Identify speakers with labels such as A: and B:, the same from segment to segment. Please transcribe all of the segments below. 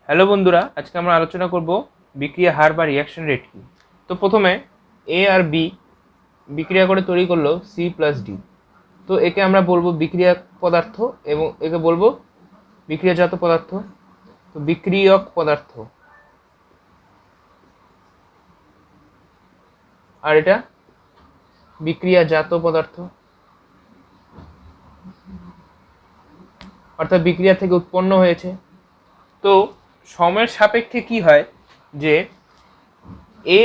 A: Hello বন্ধুরা, আজকে আমরা আলোচনা করব বিক্রিয়া হার বা রিয়াকশন রেট কি। তো প্রথমে এ আর বি বিক্রিয়া করে তৈরি করলো সি প্লাস ডি। তো একে আমরা বলবো বিক্রিয়া পদার্থ এবং একে বলবো বিক্রিয়াজাত পদার্থ। তো বিক্রিয়ক পদার্থ, আর এটা বিক্রিয়াজাত পদার্থ, অর্থাৎ বিক্রিয়া থেকে উৎপন্ন হয়েছে। তো সময়ের সাপেক্ষে কি হয় যে এ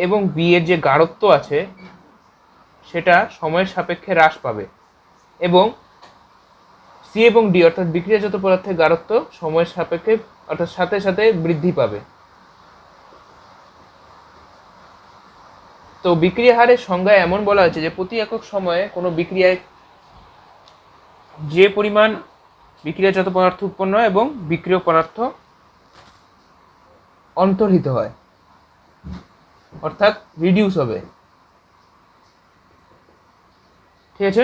A: এবং বি এর যে গাঢ়ত্ব আছে সেটা সময়ের সাপেক্ষে হ্রাস পাবে এবং সি এবং ডি অর্থাৎ বিক্রিয়াজাত পদার্থের গাঢ়ত্ব সময়ের সাপেক্ষে অর্থাৎ সাথে সাথে বৃদ্ধি পাবে। তো বিক্রিয়া হারের সংজ্ঞায় এমন বলা হয়েছে যে প্রতি একক সময়ে কোনো বিক্রিয়ায় যে পরিমাণ বিক্রিয়াজাত পদার্থ উৎপন্ন হয় এবং বিক্রিয়ক পদার্থ অন্তর্হিত হয়, অর্থাৎ রিডিউস হবে। ঠিক আছে,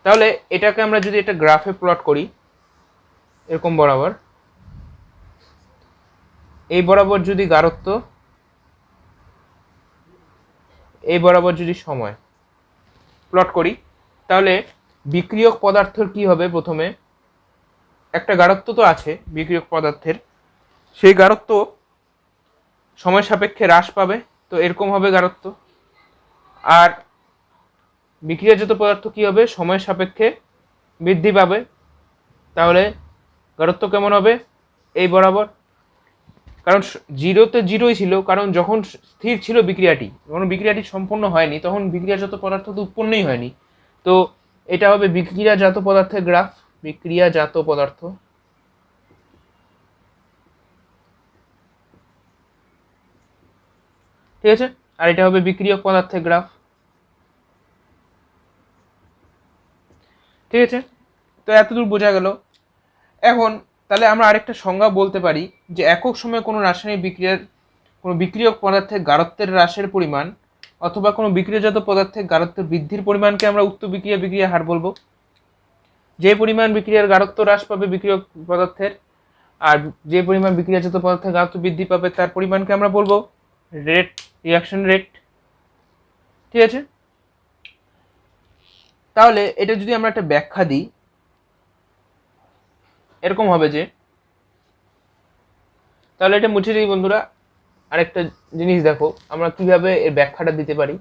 A: তাহলে এটাকে আমরা যদি একটা গ্রাফে প্লট করি এরকম বরাবর, এই বরাবর যদি গাঢ়ত্ব, এই বরাবর যদি সময় প্লট করি, তাহলে বিক্রিয়ক পদার্থের কি হবে? প্রথমে একটা গাঢ়ত্ব তো আছে বিক্রিয়ক পদার্থের, সেই গাঢ়ত্ব সময় সাপেক্ষে হ্রাস পাবে, তো এরকম হবে গাঢ়ত্ব। আর বিক্রিয়াজাত পদার্থ কি হবে? সময় সাপেক্ষে বৃদ্ধি পাবে, তাহলে গাঢ়ত্ব কেমন হবে? এই বরাবর, কারণ জিরোতে জিরোই ছিল, কারণ যখন স্থির ছিল বিক্রিয়াটি, যখন বিক্রিয়াটি সম্পূর্ণ হয়নি তখন বিক্রিয়াজাত পদার্থ তো উৎপন্নই হয়নি। তো এটা হবে বিক্রিয়াজাত পদার্থের গ্রাফ, বিক্রিয়াজাত পদার্থ। ঠিক আছে, আর এটা হবে বিক্রিয়ক পদার্থের গ্রাফ। ঠিক আছে, তো এতদূর বোঝা গেল। এখন তাহলে আমরা আরেকটা সংজ্ঞা বলতে পারি যে একক সময়ে কোনো রাসায়নিক বিক্রিয়ার কোনো বিক্রিয়ক পদার্থের গাঢ়ত্বের হ্রাসের পরিমাণ অথবা কোনো বিক্রিয়াজাত পদার্থের গাঢ়ত্বের বৃদ্ধির পরিমাণকে আমরা উক্ত বিক্রিয়া হার বলবো। যে পরিমাণ বিক্রিয়ার গাঢ়ত্ব হ্রাস পাবে বিক্রিয়ক পদার্থের, আর যে পরিমাণ বিক্রিয়াজাত পদার্থের গাঢ়ত্ব বৃদ্ধি পাবে তার পরিমাণকে আমরা বলবো রেট, রিয়াকশন রেট। ঠিক আছে, তাহলে এটা যদি আমরা একটা ব্যাখ্যা দিই এরকম হবে যে, তাহলে এটা মুছে দিই বন্ধুরা। আরেকটা জিনিস দেখো আমরা কিভাবে এর ব্যাখ্যাটা দিতে পারি।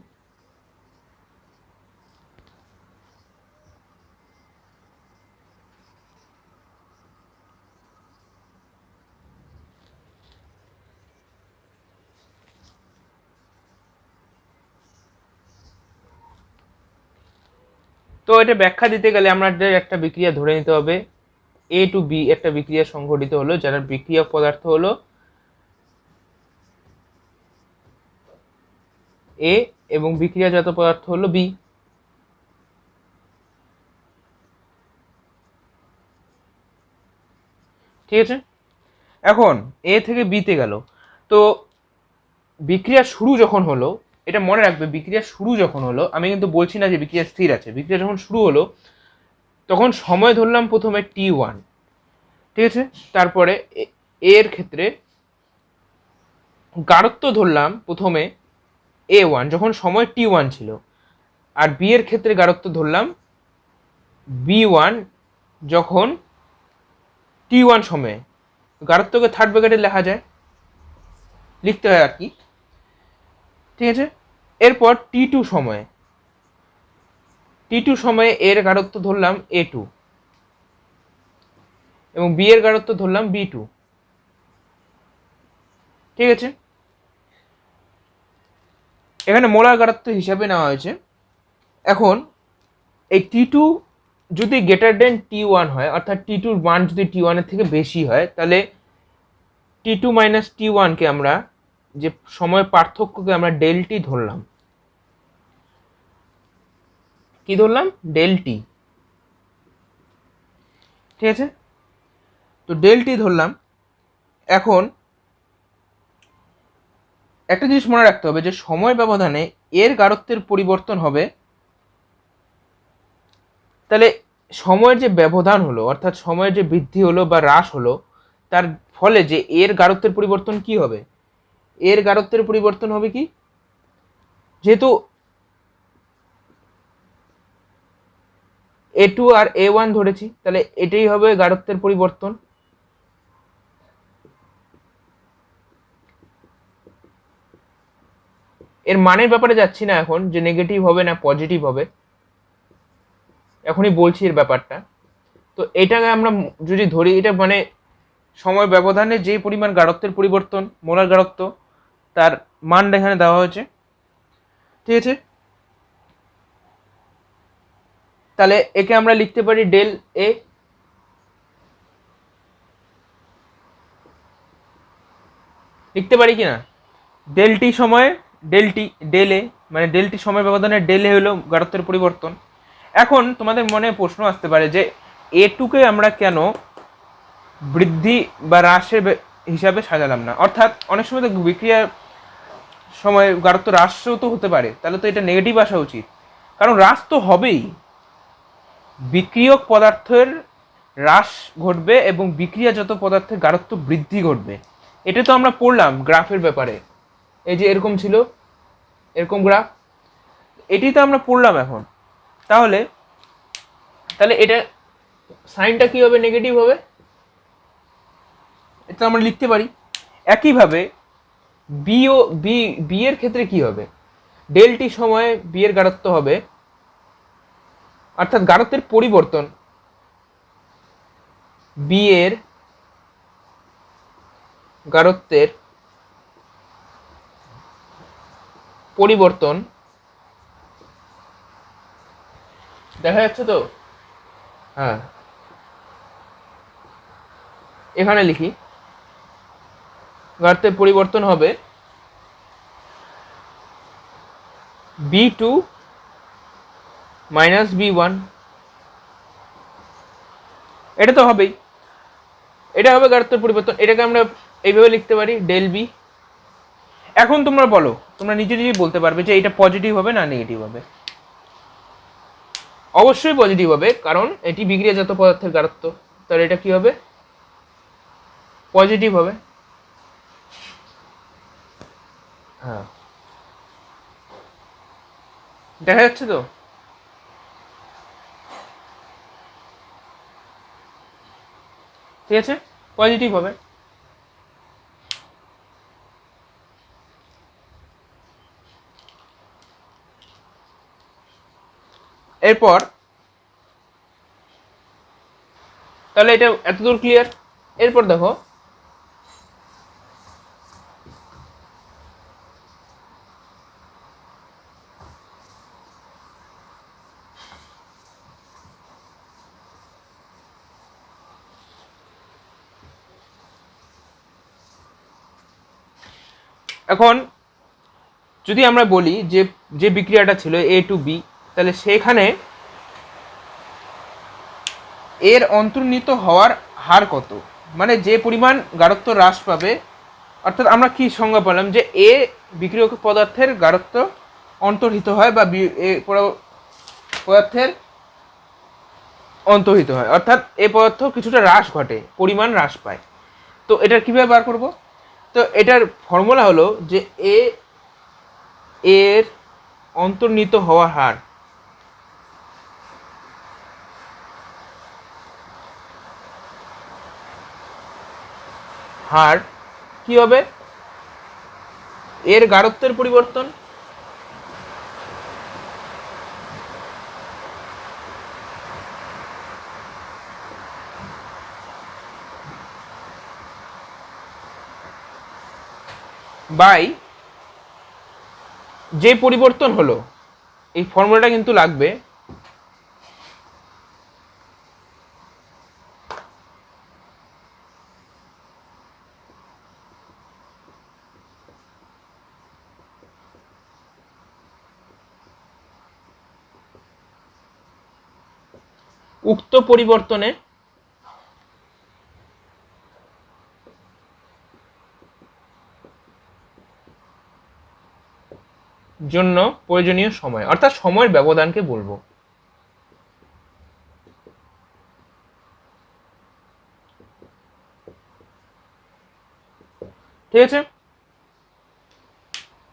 A: তো এটা ব্যাখ্যা দিতে গেলে আমাদের একটা বিক্রিয়া ধরে নিতে হবে, এ টু বি একটা বিক্রিয়া সংঘটিত হলো, যার বিক্রিয়ক পদার্থ হলো এ এবং বিক্রিয়াজাত পদার্থ হলো বি। ঠিক আছে, এখন এ থেকে বিতে গেল। তো বিক্রিয়া শুরু যখন হলো, এটা মনে রাখবে, বিক্রিয়া শুরু যখন হলো, আমি কিন্তু বলছি না যে বিক্রিয়া স্থির আছে, বিক্রিয়া যখন শুরু হলো তখন সময় ধরলাম প্রথমে T1। ঠিক আছে, তারপরে এর ক্ষেত্রে গাঢ়ত্ব ধরলাম প্রথমে A1 যখন সময় T1 ছিল, আর বি এর ক্ষেত্রে গাঢ়ত্ব ধরলাম B1 যখন T1 সময়ে। গাঢ়ত্বকে থার্ড ব্র্যাকেটে লেখা যায়, লিখতে হয় আর কি। ঠিক আছে, এরপর T2 সময়ে, T2 সময়ে এর গাঢ়ত্ব ধরলাম A2 এবং বি এর গাঢ়ত্ব ধরলাম B2। ঠিক আছে, এখানে মোলার গাঢ়ত্ব হিসাবে নেওয়া হয়েছে। এখন এই T2 যদি গ্রেটার দেন T1 হয়, অর্থাৎ T2 এর মান যদি T1 এর থেকে বেশি হয়, তাহলে T2 মাইনাস T1 কে আমরা, যে সময় পার্থক্যকে আমরা ডেল টি ধরলাম। কি ধরলাম? Del T. ঠিক আছে, তো ডেল টি ধরলাম। এখন একটা জিনিস মনে রাখতে হবে যে সময় ব্যবধানে এর গাঢ়ত্বের পরিবর্তন হবে, তাহলে সময়ের যে ব্যবধান হলো, অর্থাৎ সময়ের যে বৃদ্ধি হলো বা হ্রাস হলো, তার ফলে যে এর গাঢ়ত্বের পরিবর্তন কি হবে, এর গাঢ়ত্বের পরিবর্তন হবে কি, যেহেতু A2 আর A1 ধরেছি, তাহলে এটাই হবে গাঢ়ত্বের পরিবর্তন। এর মানের ব্যাপারে যাচ্ছি না এখন, যে নেগেটিভ হবে না পজিটিভ হবে, এখনই বলছি এর ব্যাপারটা। তো এটাকে আমরা যদি ধরি, এটা মানে সময় ব্যবধানে যে পরিমাণ গাঢ়ত্বের পরিবর্তন, মোলার গাঢ়ত্ব, তার মানটা এখানে দেওয়া হয়েছে, ঠিক আছে। তাহলে একে আমরা লিখতে পারি ডেল এ, লিখতে পারি কি না, ডেল টি সময়ে ডেল এ, মানে ডেল টি সময় ব্যবধানে ডেল এ হলো গাঢ়ত্বের পরিবর্তন। এখন তোমাদের মনে প্রশ্ন আসতে পারে যে A2কে আমরা কেন বৃদ্ধি বা হ্রাসের হিসাবে সাজালাম না, অর্থাৎ অনেক সময় তো বিক্রিয়ার সময় গাঢ়ত্ব হ্রাসও তো হতে পারে, তাহলে তো এটা নেগেটিভ আসা উচিত, কারণ হ্রাস তো হবেই, বিক্রিয়ক পদার্থের হ্রাস ঘটবে এবং বিক্রিয়াজাত পদার্থের গাঢ়ত্ব বৃদ্ধি ঘটবে। এটা তো আমরা পড়লাম গ্রাফের ব্যাপারে, এই যে এরকম ছিল, এরকম গ্রাফ, এটি তো আমরা পড়লাম এখন। তাহলে তাহলে এটা সাইনটা কি হবে, নেগেটিভ হবে, এটা আমরা লিখতে পারি। একইভাবে বি ও বি এর ক্ষেত্রে কি হবে, ডেল টি সময়ে বি এর গাঢ়ত্ব হবে, অর্থাৎ গাঢ়ত্বের পরিবর্তন, বি এর গাঢ়ত্বের পরিবর্তন, দেখা যাচ্ছে তো, হ্যাঁ এখানে লিখি, গাঢ়ত্বের পরিবর্তন হবে B2 মাইনাস B1, এটা তো হবেই, এটা হবে গাঢ়ত্বের পরিবর্তন, এটাকে আমরা এইভাবে লিখতে পারি ডেল বি। এখন তোমরা বলো, তোমরা নিজে নিজেই বলতে পারবে যে এটা পজিটিভ হবে না নেগেটিভ হবে। অবশ্যই পজিটিভ হবে, কারণ এটি বিক্রিয়াজাত পদার্থের গাঢ়ত্ব, তাহলে এটা কি হবে, পজিটিভ হবে। হ্যাঁ দেখা যাচ্ছে তো, ঠিক আছে, পজিটিভ হবে। এরপর তাহলে এটা এতদূর ক্লিয়ার। এরপর দেখো, এখন যদি আমরা বলি যে যে বিক্রিয়াটা ছিল A2B, তাহলে সেখানে এর অন্তর্নিহিত হওয়ার হার কত, মানে যে পরিমাণ গাঢ়ত্ব হ্রাস পাবে, অর্থাৎ আমরা কি সংজ্ঞা পেলাম যে এ বিক্রিয়ক পদার্থের গাঢ়ত্ব অন্তর্হিত হয় বা পদার্থের অন্তর্হিত হয়, অর্থাৎ এ পদার্থ কিছুটা হ্রাস ঘটে, পরিমাণ হ্রাস পায়। তো এটার কিভাবে বার করব, তো এটার ফর্মুলা হলো যে এর অন্তর্নিহিত হওয়ার হার, কি হবে, এর গাঢ়ত্বের পরিবর্তন বাই যে পরিবর্তন হলো, এই ফর্মুলাটা কিন্তু লাগবে, উক্ত পরিবর্তনে জন্য প্রয়োজনীয় সময়, অর্থাৎ সময়ের ব্যবধানকে বলবো। ঠিক আছে,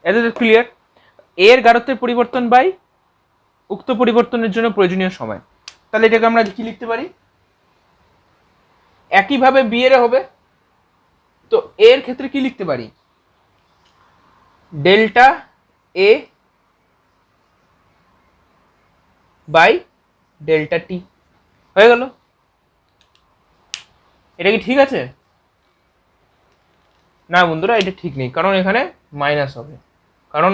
A: এতটা ক্লিয়ার। এর গাঢ়ত্বের পরিবর্তন বাই উক্ত পরিবর্তনের জন্য প্রয়োজনীয় সময়। তাহলে এটাকে আমরা কি লিখতে পারি? একইভাবে বি এর হবে, তো এর ক্ষেত্রে কি লিখতে পারি? ডেল্টা এ বাই ডেল্টা টি হয়ে গেল। এটা কি ঠিক আছে? না বন্ধুরা, এটা ঠিক নেই, কারণ এখানে মাইনাস হবে, কারণ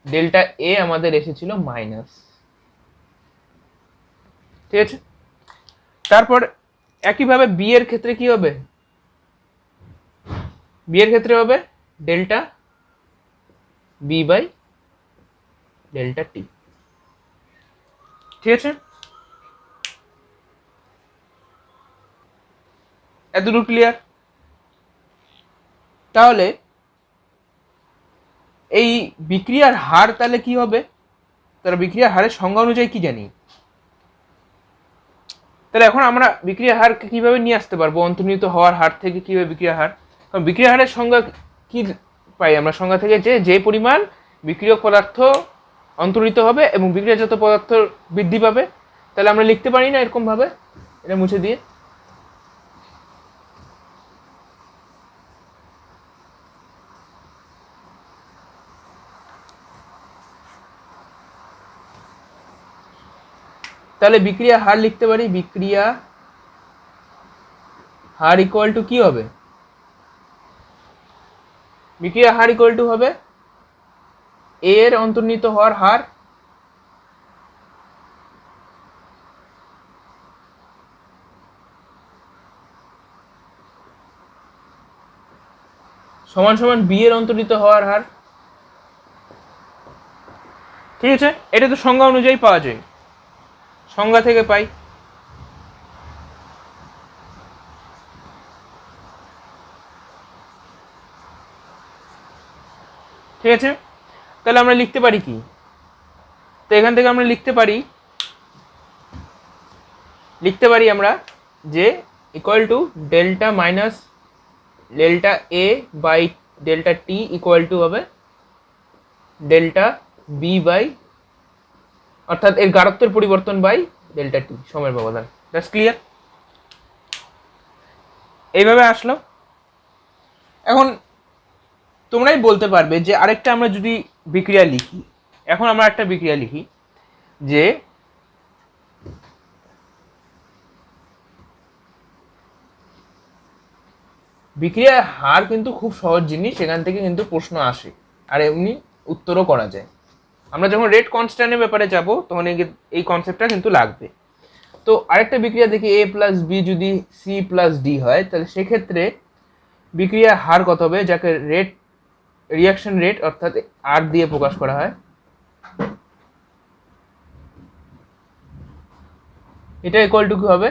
A: ডেল্টা এ আমাদের এসেছিল মাইনাস। ঠিক আছে, তারপর একইভাবে বি এর ক্ষেত্রে কি হবে? বি এর ক্ষেত্রে হবে delta B by delta T. ঠিক আছে, এতটুকু ক্লিয়ার? তাহলে এই বিক্রিয়ার হার তাহলে কি হবে? তাহলে বিক্রিয়ার হারের সংজ্ঞা অনুযায়ী কি জানি? তাহলে এখন আমরা বিক্রিয়ার হার কিভাবে নিয়ে আসতে পারবো? অন্তর্নিহিত হওয়ার হার থেকে কিভাবে বিক্রিয়ার হার? কারণ বিক্রিয়ার হারের সংজ্ঞা কি পাই আমরা? সংজ্ঞা থেকে যে পরিমাণ বিক্রিয়ক পদার্থ অন্তর্নিহিত হবে এবং বিক্রিয়াজাত পদার্থ বৃদ্ধি পাবে। তাহলে আমরা লিখতে পারি না এরকম ভাবে? এটা মুছে দিয়ে তাহলে বিক্রিয়া হার লিখতে পারি। বিক্রিয়া হার ইকুয়াল টু কি হবে? বিক্রিয়া হার ইকুয়াল টু হবে এর অন্তর্নিহিত হওয়ার হার সমান সমান বি এর অন্তর্নিহিত হওয়ার হার। ঠিক আছে, এটা তো সংজ্ঞা অনুযায়ী পাওয়া যায়, সংজ্ঞা থেকে পাই। ঠিক আছে, তাহলে আমরা লিখতে পারি কি? তো এখান থেকে আমরা লিখতে পারি আমরা যে equal to delta minus delta A by delta T equal to হবে ডেল্টা বি বাই, অর্থাৎ এর গাঢ়ত্বের পরিবর্তন বাই ডেল্টা টি, সময়ের ব্যবধান। That's clear? এইভাবে আসলো। এখন তোমরাই বলতে পারবে যে আরেকটা আমরা যদি বিক্রিয়া লিখি, এখন আমরা একটা বিক্রিয়া লিখি যে বিক্রিয়ার হার কিন্তু খুব সহজ জিনিস, সেখান থেকে কিন্তু প্রশ্ন আসে আর এমনি উত্তরও করা যায়। আমরা যখন রেট কনস্ট্যান্টের ব্যাপারে যাব তখন এই কনসেপ্টটা কিন্তু লাগবে। তো আরেকটা বিক্রিয়া দেখি, এ প্লাস বি যদি সি প্লাস ডি হয়, তাহলে সেক্ষেত্রে বিক্রিয়ার হার কত হবে, যাকে রেট রিয়াকশন রেট অর্থাৎ আর দিয়ে প্রকাশ করা হয়। এটা ইকুয়াল টু কি হবে?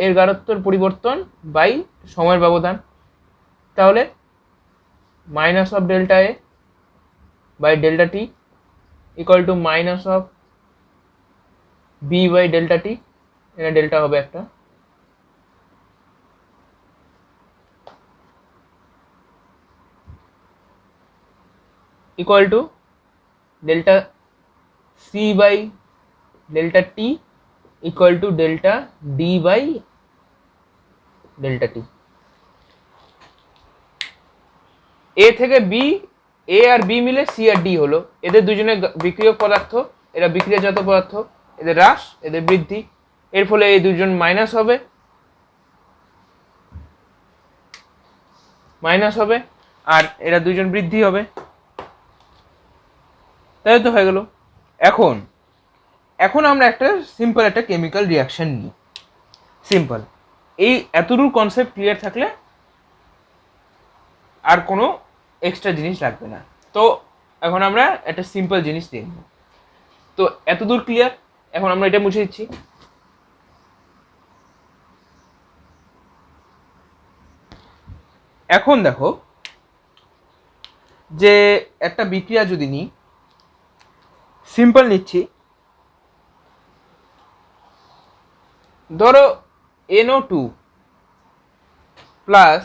A: এর গাঢ়ত্বর পরিবর্তন বাই সময়ের ব্যবধান। তাহলে minus of delta A by delta T equal to minus of B by delta T, এটা ডেল্টা হবে একটা, equal to delta C by delta T equal to delta D by delta T. A থেকে B, A আর B মিলে C আর D হলো, এদের দুজনের বিক্রিয়ক পদার্থ, এরা বিক্রিয়াজাত পদার্থ, এদের হ্রাস এদের বৃদ্ধি, এর ফলে এই দুজন মাইনাস হবে আর এরা দুজন বৃদ্ধি হবে। তাই তো হয়ে গেল। এখন আমরা একটা সিম্পল একটা কেমিক্যাল রিয়াকশন নিই। সিম্পল, এই এতটুকু কনসেপ্ট ক্লিয়ার থাকলে আর কোনো এক্সট্রা জিনিস লাগবে না। তো এখন আমরা একটা সিম্পল জিনিস দেখব। তো এতদূর ক্লিয়ার? এখন আমরা এটা মুছে দিচ্ছি। এখন দেখো যে একটা বিক্রিয়া যদি নিই, সিম্পল নিচ্ছি, ধরো NO2 প্লাস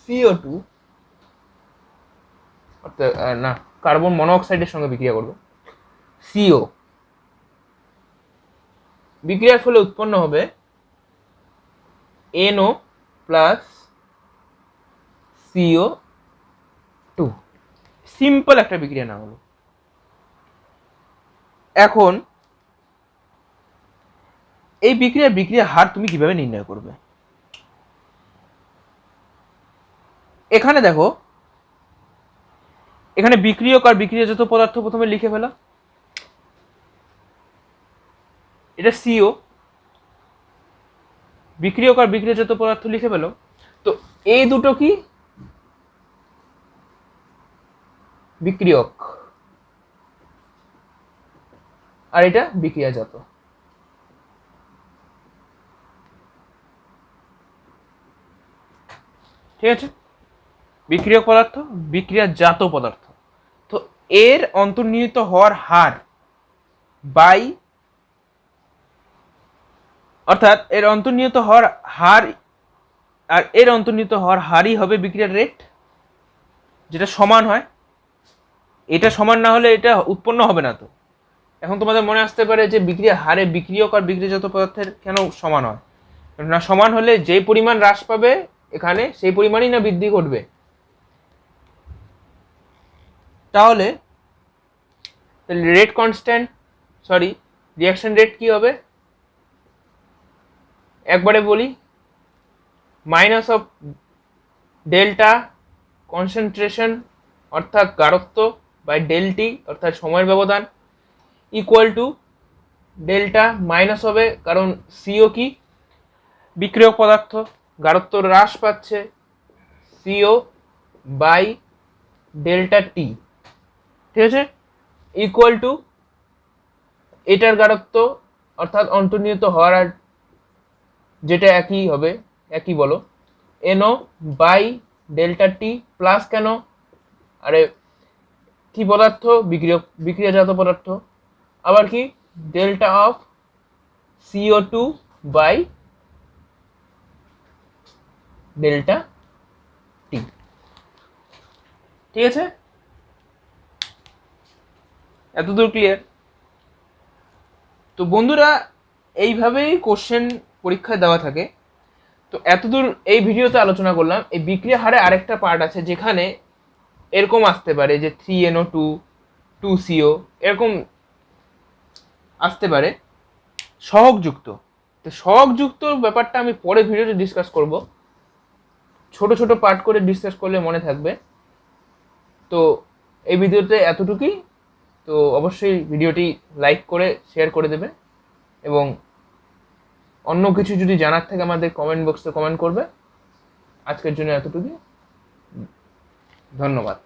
A: CO2 অর্থাৎ না, কার্বন মনোঅক্সাইডের সঙ্গে বিক্রিয়া করবে, CO বিক্রিয়ার ফলে উৎপন্ন হবে NO প্লাস CO2। সিম্পল একটা বিক্রিয়া না হলো। এখন এই বিক্রিয়ার হার তুমি কিভাবে নির্ণয় করবে? এখানে দেখো, এখানে বিক্রিয়ক আর বিক্রিয়াজাত পদার্থ প্রথমে লিখে ফেলা। এটা CO, বিক্রিয়ক আর বিক্রিয়াজাত পদার্থ লিখে ফেলো। তো এই দুটো কি বিক্রিয়ক আর এটা বিক্রিয়াজাত। ঠিক আছে, বিক্রিয়ক পদার্থ, বিক্রিয়াজাত পদার্থ। তো এর অন্তর্নিহিত হওয়ার হার বাই, অর্থাৎ এর অন্তর্নিহিত হওয়ার হার আর এর অন্তর্নিহিত হওয়ার হারই হবে বিক্রিয়ার রেট, যেটা সমান হয়। এটা সমান না হলে এটা উৎপন্ন হবে না। তো এখন তোমাদের মনে আসতে পারে যে বিক্রিয়ার হারে বিক্রিয়ক আর বিক্রিয়াজাত পদার্থের কেন সমান হয়? না, সমান হলে যে পরিমাণ হ্রাস পাবে এখানে সেই পরিমাণই না বৃদ্ধি ঘটবে। তাহলে rate constant, sorry, reaction rate কি হবে? একবারে বলি, মাইনাস অফ ডেল্টা কনসেন্ট্রেশন অর্থাৎ গাঢ়ত্ব বাই ডেলটি অর্থাৎ সময়ের ব্যবধান ইকুয়াল টু ডেল্টা মাইনাস হবে, কারণ CO কি বিক্রিয়ক পদার্থ, গাঢ়ত্ব হ্রাস পাচ্ছে, CO বাই ডেল্টা টি। ঠিক আছে, ইকুয়াল টু এটার গাঢ়ত্ব অর্থাৎ অন্তর্নিহিত হওয়ার আর যেটা একই হবে, একই বলো, NO by delta T plus কেন, আরে কি পদার্থ? বিক্রিয়াজাত পদার্থ। আবার কি delta of CO2 by delta T. ঠিক আছে, এতদূর ক্লিয়ার? তো বন্ধুরা, এইভাবেই কোশ্চেন পরীক্ষায় দেওয়া থাকে। তো এতদূর এই ভিডিওতে আলোচনা করলাম। এই বিক্রিয়া হারে আরেকটা পার্ট আছে যেখানে এরকম আসতে পারে যে 3NO2 2CO এরকম আসতে পারে সহগযুক্ত। তো সহগযুক্ত ব্যাপারটা আমি পরে ভিডিওতে ডিসকাস করব, ছোট ছোট পার্ট করে ডিসকাস করলে মনে থাকবে। তো এই ভিডিওতে এতটুকুই। তো অবশ্যই ভিডিওটি লাইক করে শেয়ার করে দেবে এবং অন্য কিছু যদি জানার থাকে আমাদের কমেন্ট বক্সে কমেন্ট করবে। আজকের জন্য এতটুকুই, ধন্যবাদ।